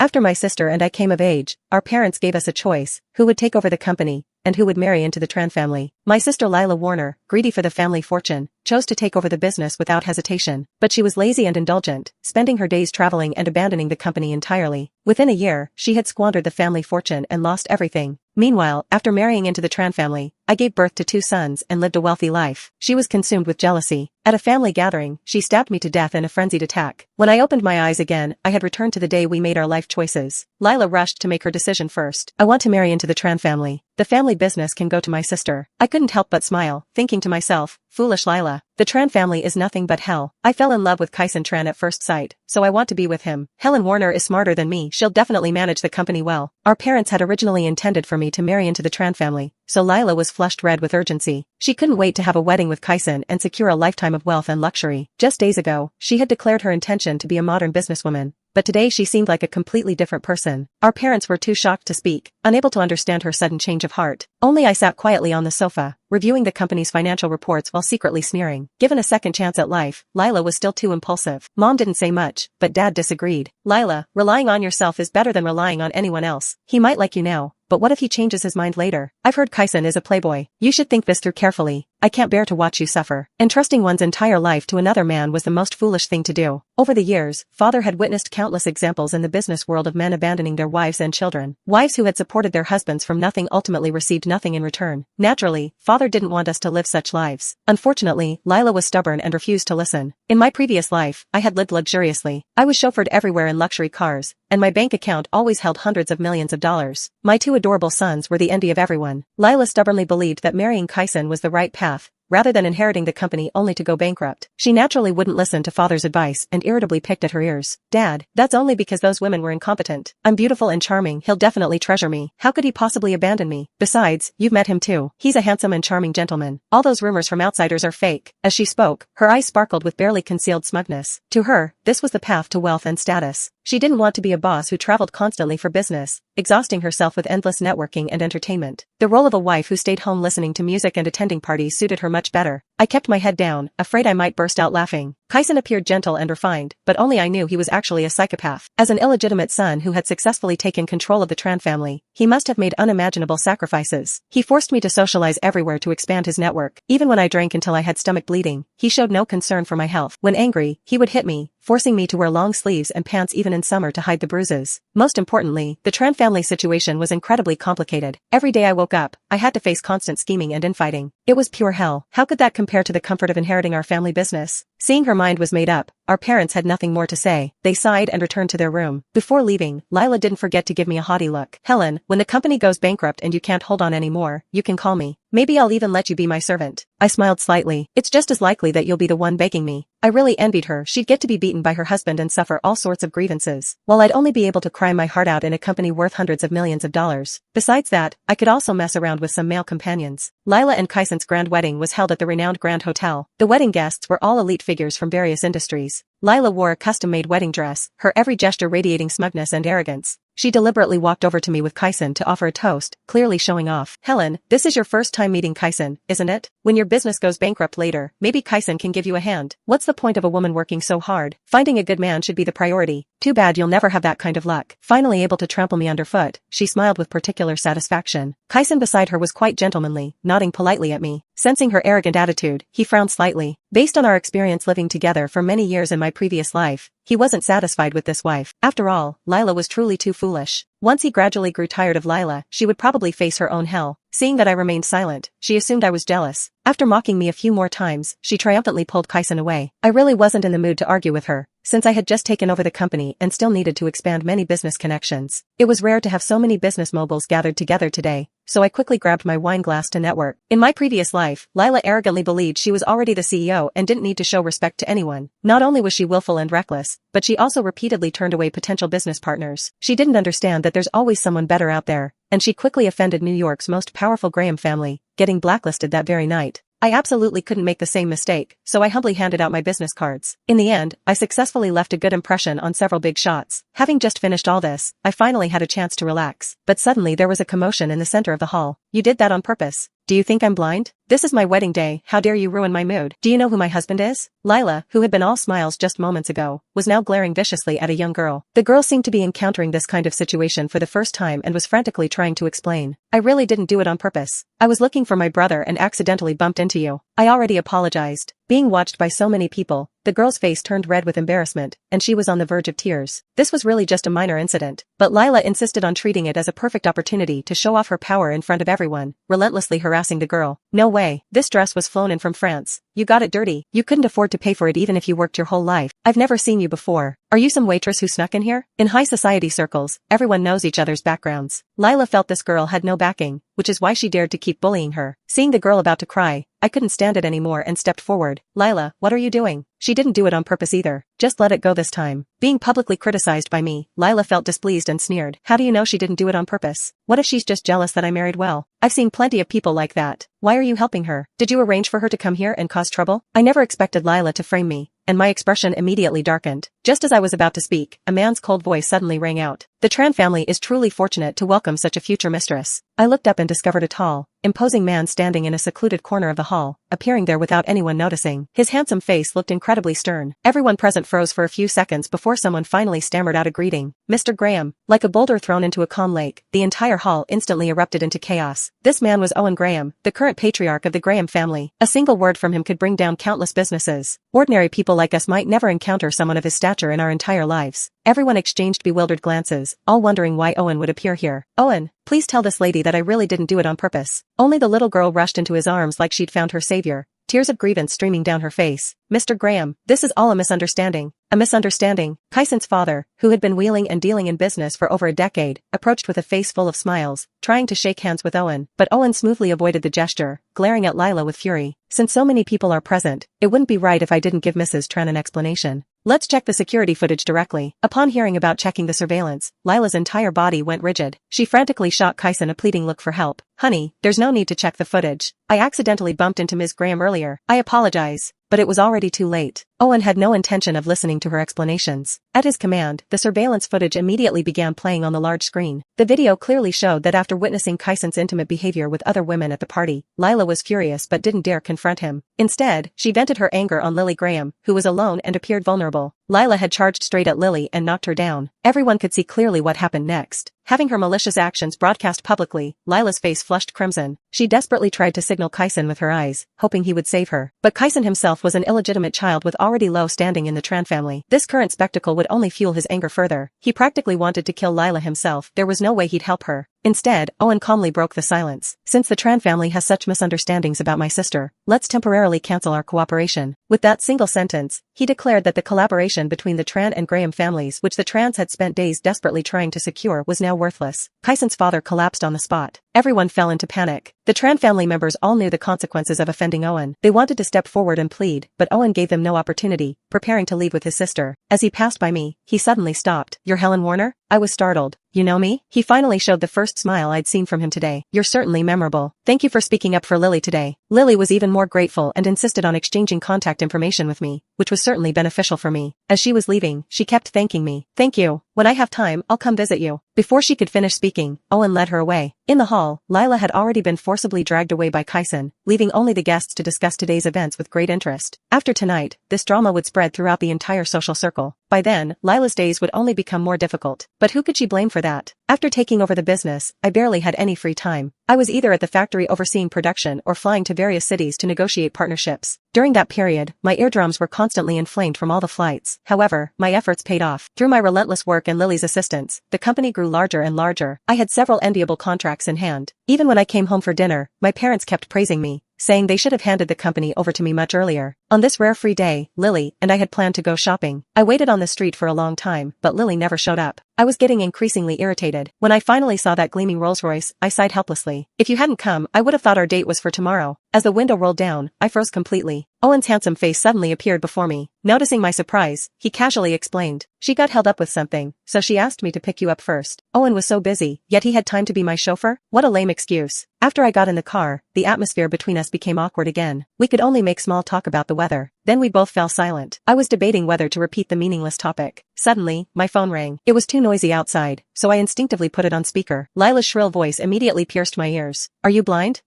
After my sister and I came of age, our parents gave us a choice: who would take over the company, and who would marry into the Tran family. My sister Lila Warner, greedy for the family fortune, chose to take over the business without hesitation. But she was lazy and indulgent, spending her days traveling and abandoning the company entirely. Within a year, she had squandered the family fortune and lost everything. Meanwhile, after marrying into the Tran family, I gave birth to 2 sons and lived a wealthy life. She was consumed with jealousy. At a family gathering, she stabbed me to death in a frenzied attack. When I opened my eyes again, I had returned to the day we made our life choices. Lila rushed to make her decision first. I want to marry into the Tran family. The family business can go to my sister. I couldn't help but smile, thinking to myself, foolish Lila. The Tran family is nothing but hell. I fell in love with Kyson Tran at first sight, so I want to be with him. Helen Warner is smarter than me. She'll definitely manage the company well. Our parents had originally intended for me to marry into the Tran family, so Lila was flushed red with urgency. She couldn't wait to have a wedding with Kyson and secure a lifetime of wealth and luxury. Just days ago, she had declared her intention to be a modern businesswoman, but today she seemed like a completely different person. Our parents were too shocked to speak, unable to understand her sudden change of heart. Only I sat quietly on the sofa, reviewing the company's financial reports while secretly sneering. Given a second chance at life, Lila was still too impulsive. Mom didn't say much, but Dad disagreed. Lila, relying on yourself is better than relying on anyone else. He might like you now, but what if he changes his mind later? I've heard Kyson is a playboy. You should think this through carefully. I can't bear to watch you suffer. Entrusting one's entire life to another man was the most foolish thing to do. Over the years, Father had witnessed countless examples in the business world of men abandoning their wives and children. Wives who had supported their husbands from nothing ultimately received nothing in return. Naturally, Father didn't want us to live such lives. Unfortunately, Lila was stubborn and refused to listen. In my previous life, I had lived luxuriously. I was chauffeured everywhere in luxury cars, and my bank account always held hundreds of millions of dollars. My 2 adorable sons were the envy of everyone. Lila stubbornly believed that marrying Kyson was the right path, rather than inheriting the company only to go bankrupt. She naturally wouldn't listen to Father's advice and irritably picked at her ears. Dad, that's only because those women were incompetent. I'm beautiful and charming. He'll definitely treasure me. How could he possibly abandon me? Besides, you've met him too. He's a handsome and charming gentleman. All those rumors from outsiders are fake. As she spoke, her eyes sparkled with barely concealed smugness. To her, this was the path to wealth and status. She didn't want to be a boss who traveled constantly for business, exhausting herself with endless networking and entertainment. The role of a wife who stayed home listening to music and attending parties suited her much better. I kept my head down, afraid I might burst out laughing. Kyson appeared gentle and refined, but only I knew he was actually a psychopath. As an illegitimate son who had successfully taken control of the Tran family, he must have made unimaginable sacrifices. He forced me to socialize everywhere to expand his network. Even when I drank until I had stomach bleeding, he showed no concern for my health. When angry, he would hit me, forcing me to wear long sleeves and pants even in summer to hide the bruises. Most importantly, the Tran family situation was incredibly complicated. Every day I woke up, I had to face constant scheming and infighting. It was pure hell. How could that compare to the comfort of inheriting our family business? Seeing her mind was made up, our parents had nothing more to say. They sighed and returned to their room. Before leaving, Lila didn't forget to give me a haughty look. Helen, when the company goes bankrupt and you can't hold on anymore, you can call me. Maybe I'll even let you be my servant. I smiled slightly. It's just as likely that you'll be the one begging me. I really envied her. She'd get to be beaten by her husband and suffer all sorts of grievances, while I'd only be able to cry my heart out in a company worth hundreds of millions of dollars. Besides that, I could also mess around with some male companions. Lila and Kyson's grand wedding was held at the renowned Grand Hotel. The wedding guests were all elite figures from various industries. Lila wore a custom-made wedding dress, her every gesture radiating smugness and arrogance. She deliberately walked over to me with Kyson to offer a toast, clearly showing off. Helen, this is your first time meeting Kyson, isn't it? When your business goes bankrupt later, maybe Kyson can give you a hand. What's the point of a woman working so hard? Finding a good man should be the priority. Too bad you'll never have that kind of luck. Finally able to trample me underfoot, she smiled with particular satisfaction. Kyson beside her was quite gentlemanly, nodding politely at me. Sensing her arrogant attitude, he frowned slightly. Based on our experience living together for many years in my previous life, he wasn't satisfied with this wife. After all, Lila was truly too foolish. Once he gradually grew tired of Lila, she would probably face her own hell. Seeing that I remained silent, she assumed I was jealous. After mocking me a few more times, she triumphantly pulled Kyson away. I really wasn't in the mood to argue with her, since I had just taken over the company and still needed to expand many business connections. It was rare to have so many business moguls gathered together today, so I quickly grabbed my wine glass to network. In my previous life, Lila arrogantly believed she was already the CEO and didn't need to show respect to anyone. Not only was she willful and reckless, but she also repeatedly turned away potential business partners. She didn't understand that there's always someone better out there, and she quickly offended New York's most powerful Graham family, getting blacklisted that very night. I absolutely couldn't make the same mistake, so I humbly handed out my business cards. In the end, I successfully left a good impression on several big shots. Having just finished all this, I finally had a chance to relax. But suddenly there was a commotion in the center of the hall. You did that on purpose. Do you think I'm blind? This is my wedding day, how dare you ruin my mood? Do you know who my husband is? Lila, who had been all smiles just moments ago, was now glaring viciously at a young girl. The girl seemed to be encountering this kind of situation for the first time and was frantically trying to explain. I really didn't do it on purpose. I was looking for my brother and accidentally bumped into you. I already apologized. Being watched by so many people, the girl's face turned red with embarrassment, and she was on the verge of tears. This was really just a minor incident, but Lila insisted on treating it as a perfect opportunity to show off her power in front of everyone, relentlessly harassing the girl. No way, this dress was flown in from France. You got it dirty. You couldn't afford to pay for it even if you worked your whole life. I've never seen you before. Are you some waitress who snuck in here? In high society circles, everyone knows each other's backgrounds. Lila felt this girl had no backing, which is why she dared to keep bullying her. Seeing the girl about to cry, I couldn't stand it anymore and stepped forward. Lila, what are you doing? She didn't do it on purpose either. Just let it go this time. Being publicly criticized by me, Lila felt displeased and sneered. How do you know she didn't do it on purpose? What if she's just jealous that I married well? I've seen plenty of people like that. Why are you helping her? Did you arrange for her to come here and cause trouble? I never expected Lila to frame me, and my expression immediately darkened. Just as I was about to speak, a man's cold voice suddenly rang out. The Tran family is truly fortunate to welcome such a future mistress. I looked up and discovered a tall, imposing man standing in a secluded corner of the hall, appearing there without anyone noticing. His handsome face looked incredibly stern. Everyone present froze for a few seconds before someone finally stammered out a greeting. Mr. Graham. Like a boulder thrown into a calm lake, the entire hall instantly erupted into chaos. This man was Owen Graham, the current patriarch of the Graham family. A single word from him could bring down countless businesses. Ordinary people like us might never encounter someone of his stature in our entire lives. Everyone exchanged bewildered glances, all wondering why Owen would appear here. Owen, please tell this lady that I really didn't do it on purpose. Only the little girl rushed into his arms like she'd found her savior, tears of grievance streaming down her face. Mr. Graham, this is all a misunderstanding. A misunderstanding. Kyson's father, who had been wheeling and dealing in business for over a decade, approached with a face full of smiles, trying to shake hands with Owen, but Owen smoothly avoided the gesture, glaring at Lila with fury. Since so many people are present, it wouldn't be right if I didn't give Mrs. Tran an explanation. Let's check the security footage directly. Upon hearing about checking the surveillance, Lila's entire body went rigid. She frantically shot Kyson a pleading look for help. Honey, there's no need to check the footage. I accidentally bumped into Ms. Graham earlier. I apologize. But it was already too late. Owen had no intention of listening to her explanations. At his command, the surveillance footage immediately began playing on the large screen. The video clearly showed that after witnessing Kyson's intimate behavior with other women at the party, Lila was furious but didn't dare confront him. Instead, she vented her anger on Lily Graham, who was alone and appeared vulnerable. Lila had charged straight at Lily and knocked her down. Everyone could see clearly what happened next. Having her malicious actions broadcast publicly, Lila's face flushed crimson. She desperately tried to signal Kyson with her eyes, hoping he would save her. But Kyson himself was an illegitimate child with already low standing in the Tran family. This current spectacle would only fuel his anger further. He practically wanted to kill Lila himself. There was no way he'd help her. Instead, Owen calmly broke the silence. Since the Tran family has such misunderstandings about my sister, let's temporarily cancel our cooperation. With that single sentence, he declared that the collaboration between the Tran and Graham families, which the Trans had spent days desperately trying to secure, was now worthless. Kyson's father collapsed on the spot. Everyone fell into panic. The Tran family members all knew the consequences of offending Owen. They wanted to step forward and plead, but Owen gave them no opportunity, preparing to leave with his sister. As he passed by me, he suddenly stopped. You're Helen Warner? I was startled. You know me? He finally showed the first smile I'd seen from him today. You're certainly memorable. Thank you for speaking up for Lily today. Lily was even more grateful and insisted on exchanging contact information with me, which was certainly beneficial for me. As she was leaving, she kept thanking me. Thank you. When I have time, I'll come visit you. Before she could finish speaking, Owen led her away. In the hall, Lila had already been forcibly dragged away by Kyson, leaving only the guests to discuss today's events with great interest. After tonight, this drama would spread throughout the entire social circle. By then, Lila's days would only become more difficult. But who could she blame for that? After taking over the business, I barely had any free time. I was either at the factory overseeing production or flying to various cities to negotiate partnerships. During that period, my eardrums were constantly inflamed from all the flights. However, my efforts paid off. Through my relentless work and Lily's assistance, the company grew larger and larger. I had several enviable contracts in hand. Even when I came home for dinner, my parents kept praising me, saying they should have handed the company over to me much earlier. On this rare free day, Lily and I had planned to go shopping. I waited on the street for a long time, but Lily never showed up. I was getting increasingly irritated. When I finally saw that gleaming Rolls-Royce, I sighed helplessly. If you hadn't come, I would have thought our date was for tomorrow. As the window rolled down, I froze completely. Owen's handsome face suddenly appeared before me. Noticing my surprise, he casually explained. She got held up with something, so she asked me to pick you up first. Owen was so busy, yet he had time to be my chauffeur? What a lame excuse. After I got in the car, the atmosphere between us became awkward again. We could only make small talk about the weather. Then we both fell silent. I was debating whether to repeat the meaningless topic. Suddenly, my phone rang. It was too noisy outside, so I instinctively put it on speaker. Lila's shrill voice immediately pierced my ears. Are you blind?